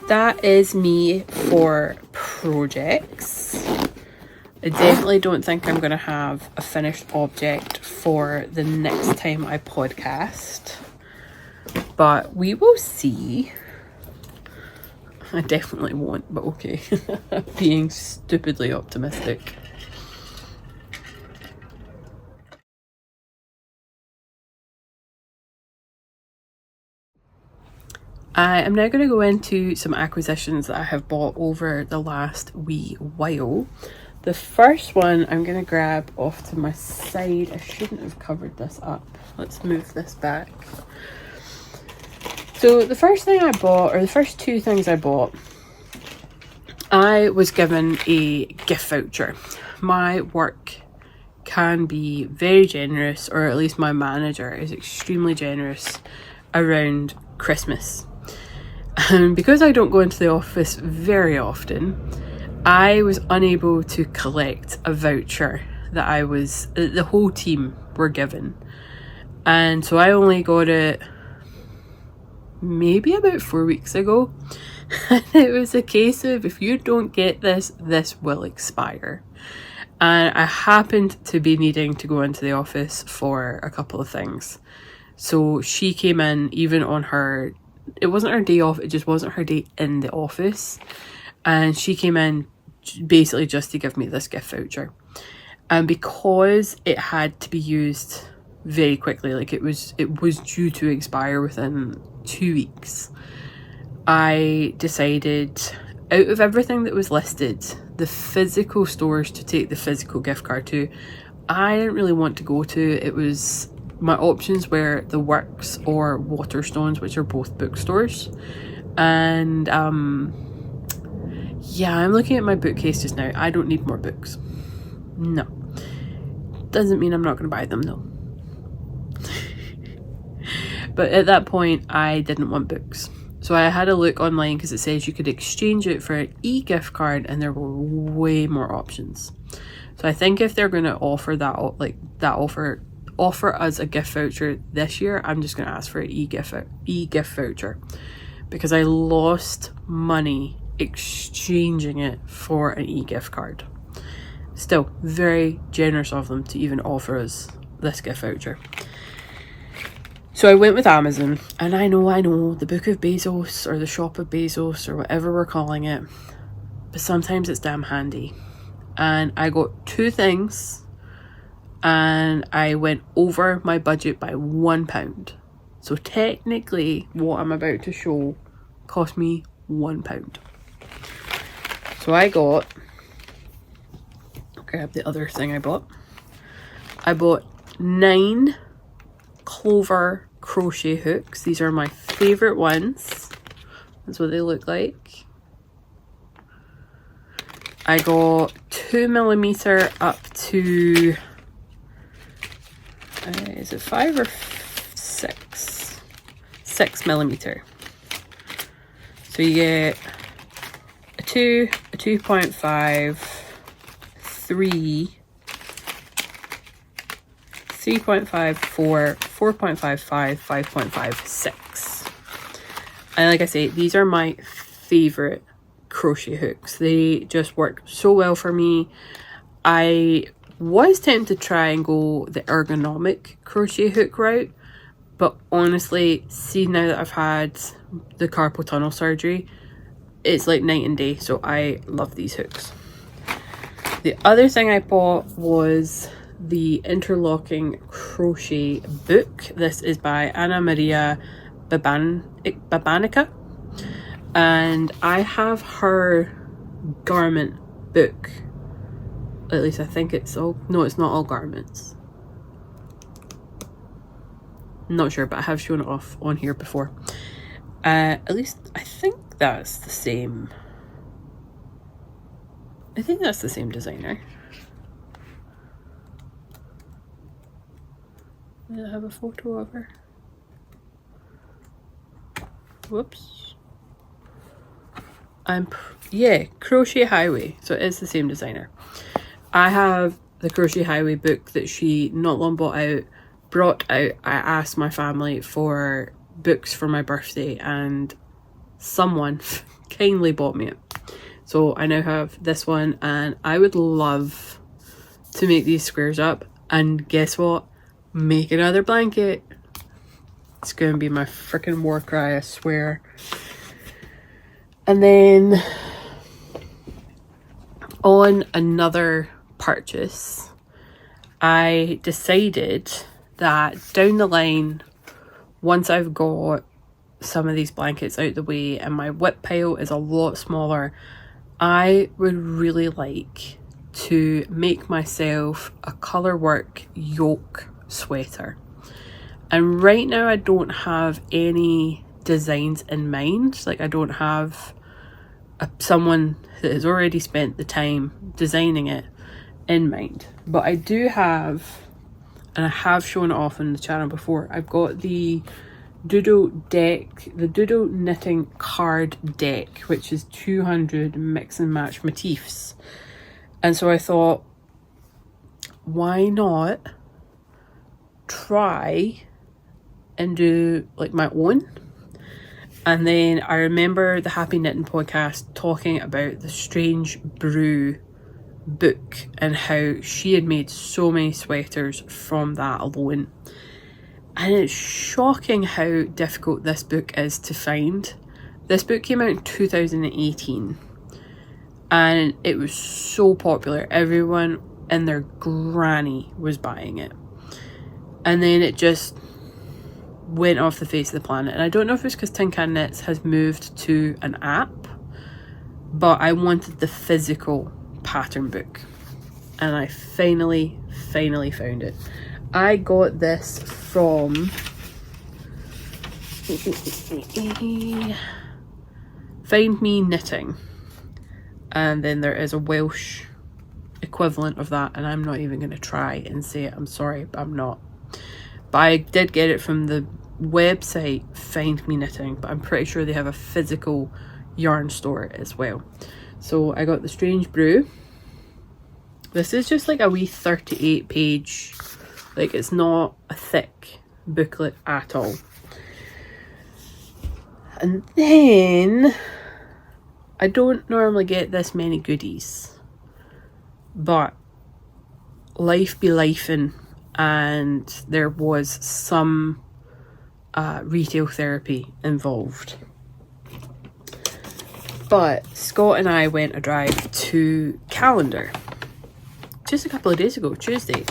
that is me for projects. I definitely don't think I'm going to have a finished object for the next time I podcast, but we will see. I definitely won't, but okay. Being stupidly optimistic. I am now going to go into some acquisitions that I have bought over the last wee while. The first one I'm going to grab off to my side. I shouldn't have covered this up. Let's move this back. So the first thing I bought, or the first two things I bought, I was given a gift voucher. My work can be very generous, or at least my manager is extremely generous around Christmas. And because I don't go into the office very often, I was unable to collect a voucher that the whole team were given. And so I only got it maybe about 4 weeks ago. And it was a case of, if you don't get this, this will expire. And I happened to be needing to go into the office for a couple of things. So she came in, even on her, it wasn't her day off, it just wasn't her day in the office. And she came in basically just to give me this gift voucher. And because it had to be used very quickly, like it was due to expire within 2 weeks, I decided, out of everything that was listed, the physical stores to take the physical gift card to, I didn't really want to go to. It was, my options were The Works or Waterstones, which are both bookstores. And yeah, I'm looking at my bookcase just now. I don't need more books. No. Doesn't mean I'm not going to buy them though. But at that point, I didn't want books. So I had a look online because it says you could exchange it for an e-gift card, and there were way more options. So I think if they're going to offer that, like that offer us a gift voucher this year, I'm just going to ask for an e-gift voucher, because I lost money exchanging it for an e-gift card. Still, very generous of them to even offer us this gift voucher. So I went with Amazon, and I know, the Book of Bezos, or the Shop of Bezos, or whatever we're calling it, but sometimes it's damn handy. And I got two things, and I went over my budget by £1. So technically, what I'm about to show cost me £1. So I got, grab the other thing I bought. I bought 9 clover crochet hooks. These are my favorite ones. That's what they look like. I got 2mm up to is it 5 or 6? 6mm. So you get a 2, a 2.5, 3, 3.54, 4.55, 5.56. And like I say, these are my favorite crochet hooks. They just work so well for me. I was tempted to try and go the ergonomic crochet hook route, but honestly, see, now that I've had the carpal tunnel surgery, it's like night and day. So I love these hooks. The other thing I bought was the interlocking crochet book. This is by Anna Maria Babanica, and I have her garment book. At least I think it's all, no, it's not all garments. Not sure, but I have shown it off on here before. At least I think that's the same. I think that's the same designer. Does it have a photo of her? Whoops. Yeah, Crochet Highway. So it is the same designer. I have the Crochet Highway book that she not long brought out. I asked my family for books for my birthday, and someone kindly bought me it. So I now have this one, and I would love to make these squares up, and guess what? Make another blanket. It's going to be my freaking war cry, I swear. And then on another purchase, I decided that down the line, once I've got some of these blankets out the way and my whip pile is a lot smaller, I would really like to make myself a colour work yoke sweater. And right now I don't have any designs in mind. Like, I don't have someone that has already spent the time designing it in mind. But I do have, and I have shown it off on the channel before, I've got the Doodle deck, the Doodle knitting card deck, which is 200 mix and match motifs. And so I thought, why not try and do like my own? And then I remember the Happy Knitting podcast talking about the Strange Brew book and how she had made so many sweaters from that alone. And it's shocking how difficult this book is to find. This book came out in 2018 and it was so popular. Everyone and their granny was buying it. And then it just went off the face of the planet. And I don't know if it's because Tin Can Knits has moved to an app, but I wanted the physical pattern book. And I finally found it. I got this from Find Me Knitting, and then there is a Welsh equivalent of that, and I'm not even going to try and say it. I'm sorry, but I'm not. But I did get it from the website Find Me Knitting, but I'm pretty sure they have a physical yarn store as well. So I got the Strange Brew. This is just like a wee 38 page, like it's not a thick booklet at all. And then I don't normally get this many goodies, but life be lifing, and there was some retail therapy involved. But Scott and I went a drive to Calendar just a couple of days ago, Tuesday,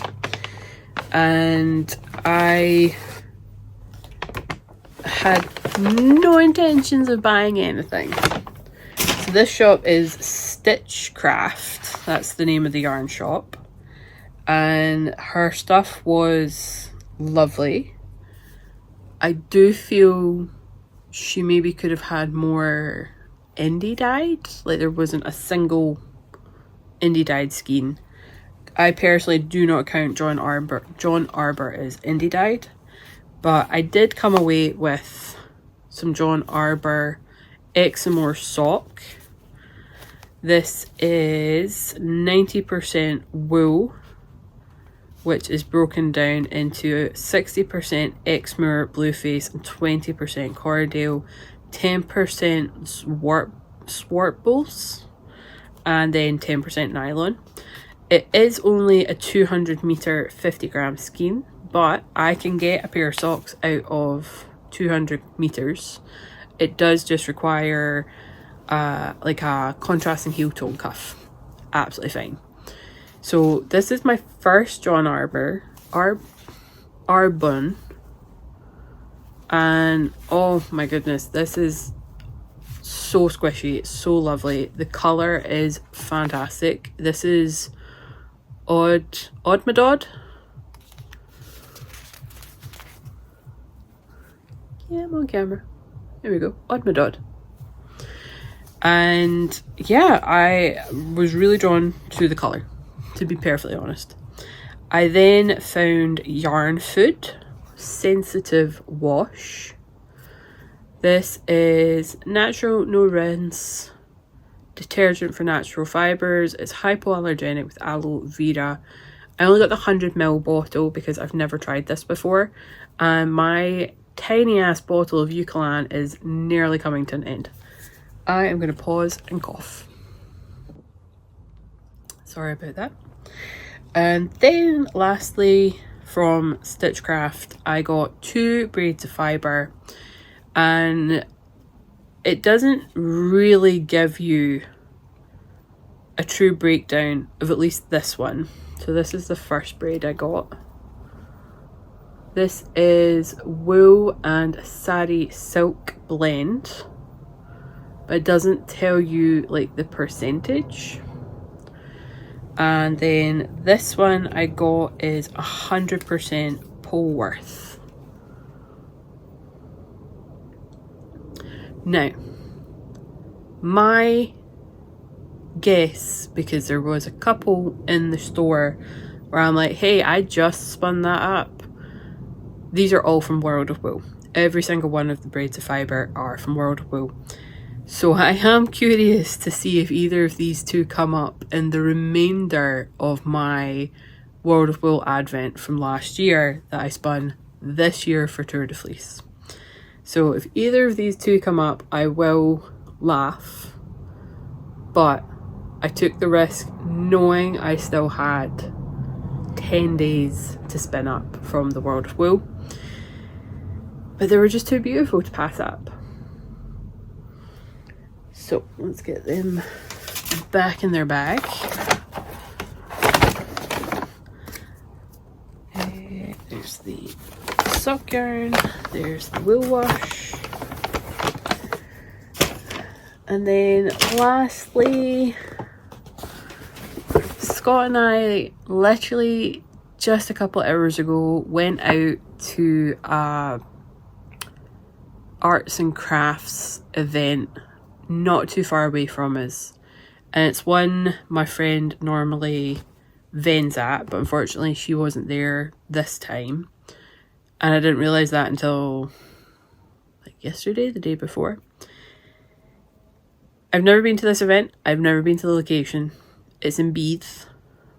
and I had no intentions of buying anything. So this shop is Stitchcraft, that's the name of the yarn shop, and her stuff was lovely. I do feel she maybe could have had more indie dyed, like there wasn't a single indie dyed skein. I personally do not count John Arbor as indie dyed, but I did come away with some John Arbor Exmoor sock. This is 90% wool which is broken down into 60% Exmoor Blueface and 20% Corriedale, 10% Swartbols, and then 10% nylon. It is only a 200 meter 50 gram skein, but I can get a pair of socks out of 200 meters. It does just require like a contrasting heel toe cuff. Absolutely fine. So this is my first John Arbon, and oh my goodness, this is so squishy. It's so lovely. The colour is fantastic. This is Odd-Ma-Dod. Yeah, I'm on camera. There we go. Odd-Ma-Dod. And yeah, I was really drawn to the colour, to be perfectly honest. I then found Yarn Food Sensitive Wash. This is natural, no rinse, detergent for natural fibres. It's hypoallergenic with aloe vera. I only got the 100ml bottle because I've never tried this before, and my tiny ass bottle of Eucalan is nearly coming to an end. I am going to pause and cough. Sorry about that. And then lastly, from Stitchcraft, I got 2 braids of fibre, and it doesn't really give you a true breakdown of at least this one. So this is the first braid I got. This is wool and sari silk blend, but it doesn't tell you like the percentage. And then this one I got is 100% Polworth. Now, my guess, because there was a couple in the store where I'm like, hey, I just spun that up. These are all from World of Wool. Every single one of the braids of fibre are from World of Wool. So I am curious to see if either of these two come up in the remainder of my World of Wool advent from last year that I spun this year for Tour de Fleece. So if either of these two come up, I will laugh, but I took the risk knowing I still had 10 days to spin up from the World of Wool, but they were just too beautiful to pass up. So let's get them back in their bag. There's the sock yarn, there's the wool wash, and then lastly, Scott and I literally just a couple hours ago went out to a arts and crafts event not too far away from us, and it's one my friend normally vends at, but unfortunately she wasn't there this time, and I didn't realise that until like yesterday, the day before. I've never been to this event. I've never been to the location. It's in Beath,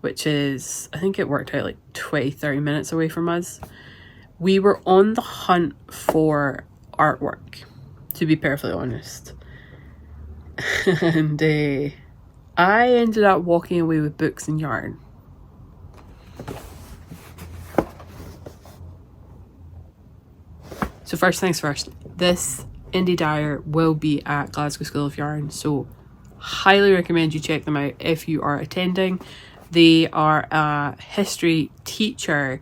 which is, I think it worked out like 20-30 minutes away from us. We were on the hunt for artwork, to be perfectly honest. And I ended up walking away with books and yarn. So first things first, this indie dyer will be at Glasgow School of Yarn, so highly recommend you check them out if you are attending. They are a history teacher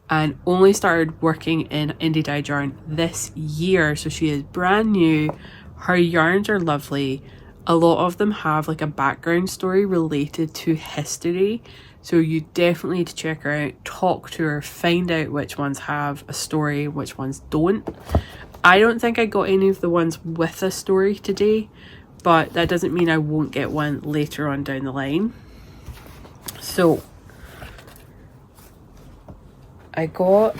and only started working in indie dyed yarn this year, so she is brand new. Her yarns are lovely. A lot of them have like a background story related to history, so you definitely need to check her out, talk to her, find out which ones have a story, which ones don't. I don't think I got any of the ones with a story today, but that doesn't mean I won't get one later on down the line. So I got,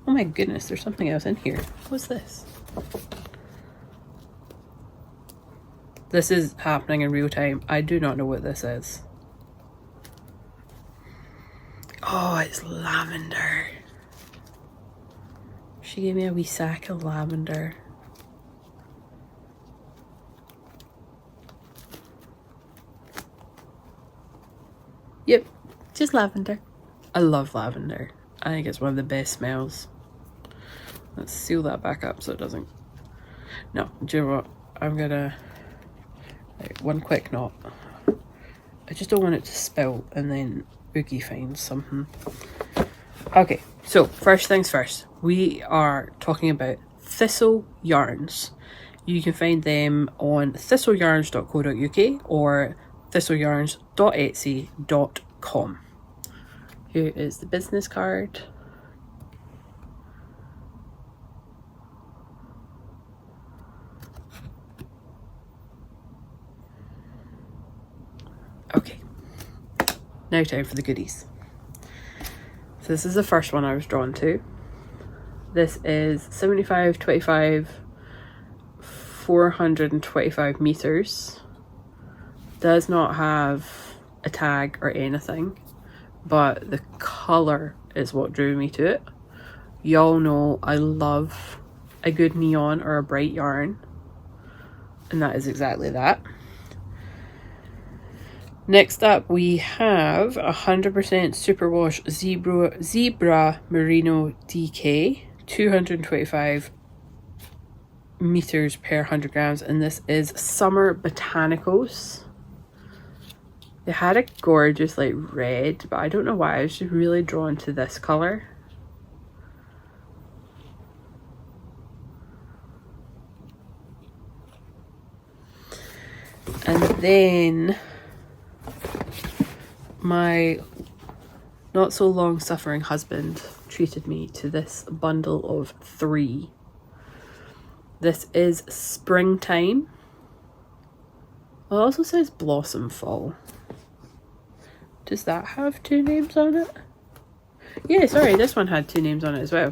oh my goodness, there's something else in here. What's this? This is happening in real time. I do not know what this is. Oh, it's lavender. She gave me a wee sack of lavender. Yep, just lavender. I love lavender. I think it's one of the best smells. Let's seal that back up so it doesn't... No, do you know what? I'm gonna... Right, one quick knot. I just don't want it to spill and then Oogie finds something. Okay, so first things first. We are talking about thistle yarns. You can find them on thistleyarns.co.uk or thistleyarns.etsy.com. Here is the business card. Okay, now time for the goodies. So this is the first one I was drawn to. This is 75/25, 425 meters. Does not have a tag or anything, but the color is what drew me to it. Y'all know I love a good neon or a bright yarn, and that is exactly that. Next up we have 100% superwash zebra merino DK, 225 meters per 100 grams, and this is Summer Botanicals. They had a gorgeous like red, but I don't know why I was just really drawn to this color. And then my not so long suffering husband treated me to this bundle of 3. This is Springtime. Well, it also says Blossom Fall. Does that have 2 names on it? Yeah, sorry, this one had 2 names on it as well.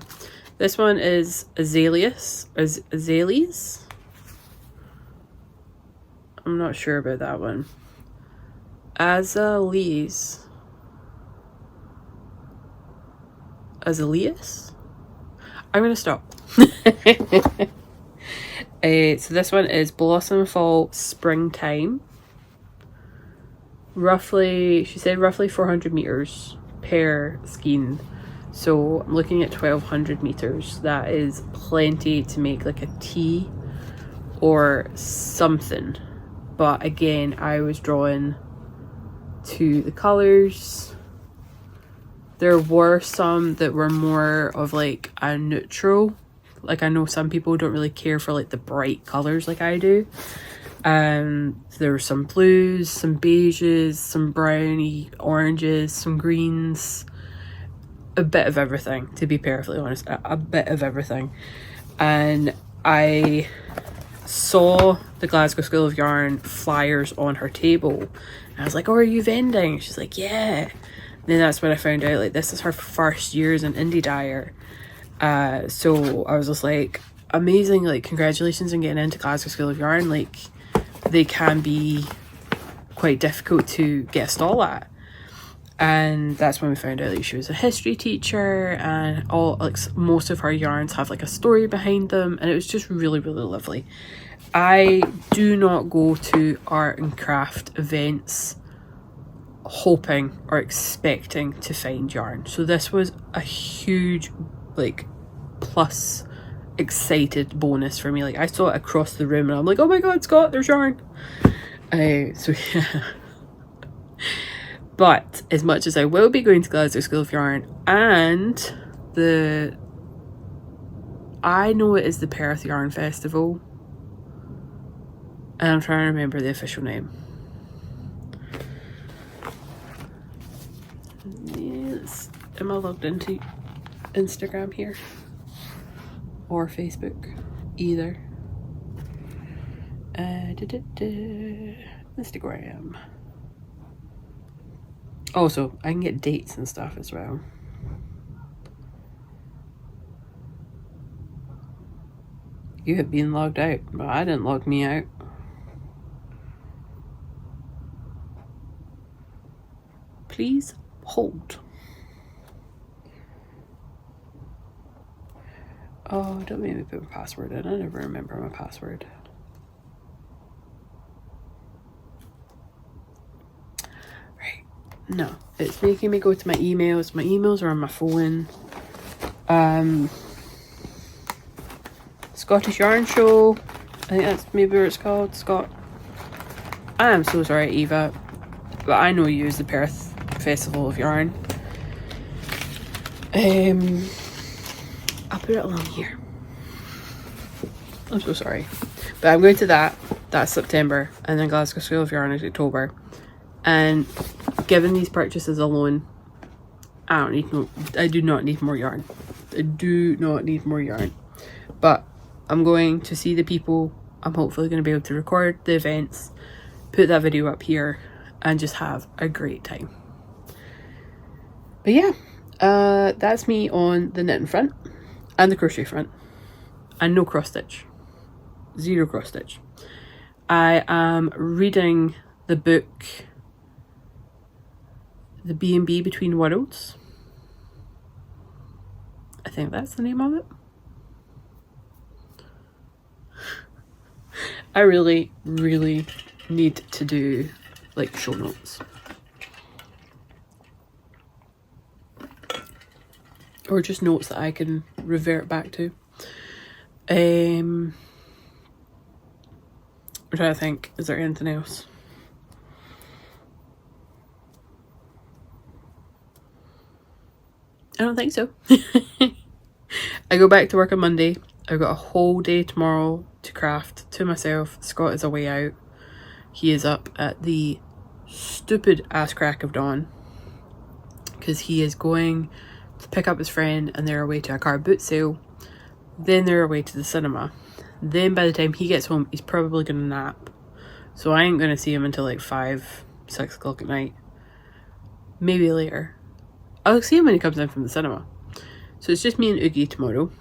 This one is Azaleas. I'm not sure about that one. Azaleas. I'm gonna stop. So this one is Blossom Fall Springtime. Roughly, she said roughly 400 meters per skein. So I'm looking at 1200 meters. That is plenty to make like a tee or something. But again, I was drawn to the colors. There were some that were more of like a neutral. Like I know some people don't really care for like the bright colors like I do. There were some blues, some beiges, some browny oranges, some greens, a bit of everything, to be perfectly honest, a bit of everything. And I saw the Glasgow School of Yarn flyers on her table and I was like, oh, are you vending? She's like, yeah. And then that's when I found out like this is her first year as an indie dyer. So I was just like, amazing, like congratulations on getting into Glasgow School of Yarn. Like they can be quite difficult to get a stall at. And that's when we found out like she was a history teacher, and all like most of her yarns have like a story behind them, and it was just really, really lovely. I do not go to art and craft events hoping or expecting to find yarn, so this was a huge like plus excited bonus for me. Like I saw it across the room and I'm like, oh my god, Scott, there's yarn. So yeah. But as much as I will be going to Glasgow School of Yarn, and I know it is the Perth Yarn Festival, and I'm trying to remember the official name. Yes. Am I logged into Instagram here? Or Facebook? Either. Instagram. Also, I can get dates and stuff as well. You have been logged out, but I didn't log me out. Please hold. Oh, don't make me put my password in. I never remember my password. Right. No, it's making me go to my emails. My emails are on my phone. Scottish Yarn Show. I think that's maybe what it's called. I am so sorry, Eva, but I know you as the Perth Festival of Yarn. I'll put it along here. I'm so sorry. But I'm going to that. That's September. And then Glasgow School of Yarn is October. And given these purchases alone, I do not need more yarn. I do not need more yarn. But I'm going to see the people. I'm hopefully going to be able to record the events, put that video up here, and just have a great time. But yeah, that's me on the knitting front and the crochet front. And no cross stitch. 0 cross stitch. I am reading the book The B&B Between Worlds. I think that's the name of it. I really, really need to do like show notes. Or just notes that I can revert back to. I'm trying to think, is there anything else? I don't think so. I go back to work on Monday. I've got a whole day tomorrow to craft to myself. Scott is away out. He is up at the stupid ass crack of dawn because he is going to pick up his friend and they're away to a car boot sale. Then they're away to the cinema. Then by the time he gets home, he's probably going to nap. So I ain't going to see him until like 5, 6 o'clock at night. Maybe later. I'll see him when he comes in from the cinema. So it's just me and Oogie tomorrow.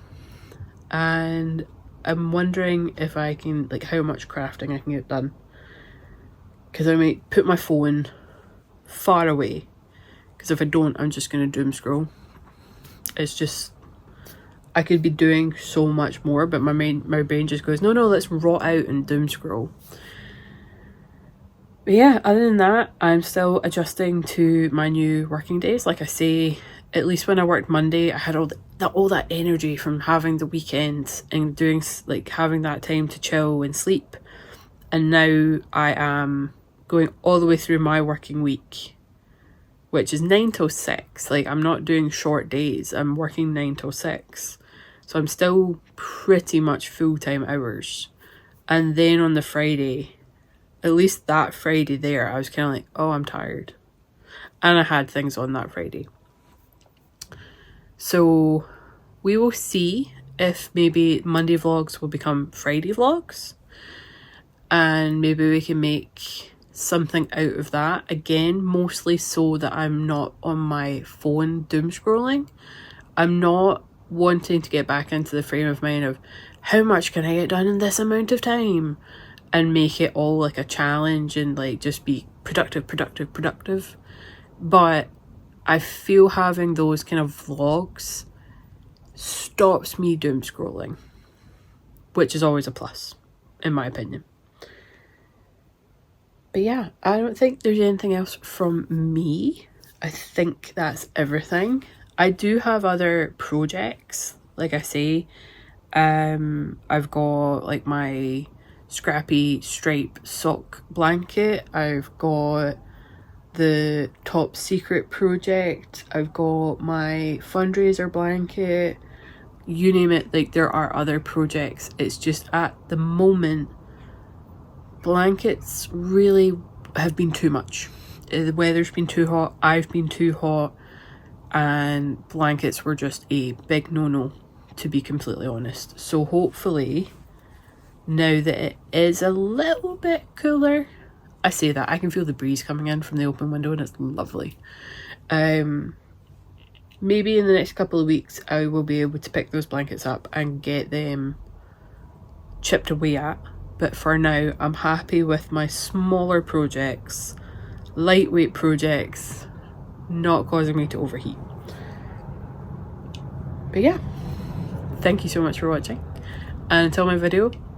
And I'm wondering if I can, like, how much crafting I can get done. Because I might put my phone far away. Because if I don't, I'm just going to doom scroll. It's just, I could be doing so much more, but my brain just goes, no, let's rot out and doom scroll. But yeah, other than that, I'm still adjusting to my new working days. Like I say, at least when I worked Monday, I had all that energy from having the weekend and doing, like, having that time to chill and sleep. And now I am going all the way through my working week, which is 9 till 6. Like, I'm not doing short days. I'm working 9 till 6. So I'm still pretty much full-time hours. And then on the Friday, at least that Friday there, I was kind of like, oh, I'm tired. And I had things on that Friday. So we will see if maybe Monday vlogs will become Friday vlogs. And maybe we can make something out of that. Again, mostly so that I'm not on my phone doom scrolling. I'm not wanting to get back into the frame of mind of how much can I get done in this amount of time and make it all like a challenge and like just be productive. But I feel having those kind of vlogs stops me doom scrolling, which is always a plus in my opinion. But yeah, I don't think there's anything else from me. I think that's everything. I do have other projects, like I say. I've got like my scrappy stripe sock blanket. I've got the top secret project. I've got my fundraiser blanket. You name it, like there are other projects. It's just at the moment, blankets really have been too much. The weather's been too hot, I've been too hot, and blankets were just a big no-no, to be completely honest. So hopefully, now that it is a little bit cooler, I say that, I can feel the breeze coming in from the open window and it's lovely. Maybe in the next couple of weeks I will be able to pick those blankets up and get them chipped away at. But for now, I'm happy with my smaller projects, lightweight projects, not causing me to overheat. But yeah, thank you so much for watching. And until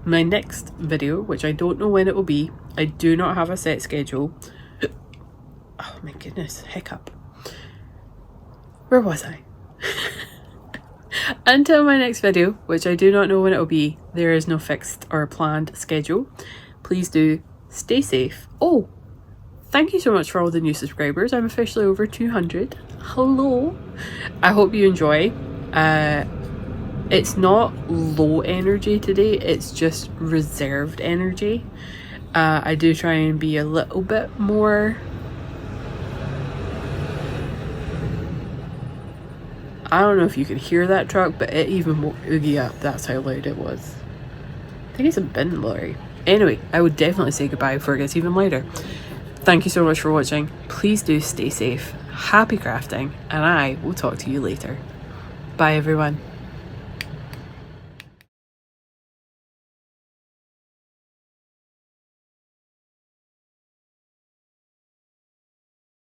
my next video, which I don't know when it will be. I do not have a set schedule. Oh my goodness, hiccup. Where was I? Until my next video, which I do not know when it will be, there is no fixed or planned schedule. Please do stay safe. Oh, thank you so much for all the new subscribers. I'm officially over 200. Hello. I hope you enjoy. It's not low energy today, it's just reserved energy. I do try and be a little bit more... I don't know if you can hear that truck, but it even woke Oogie up. That's how loud it was. I think it's a bin lorry. Anyway, I would definitely say goodbye before it gets even louder. Thank you so much for watching. Please do stay safe. Happy crafting, and I will talk to you later. Bye everyone.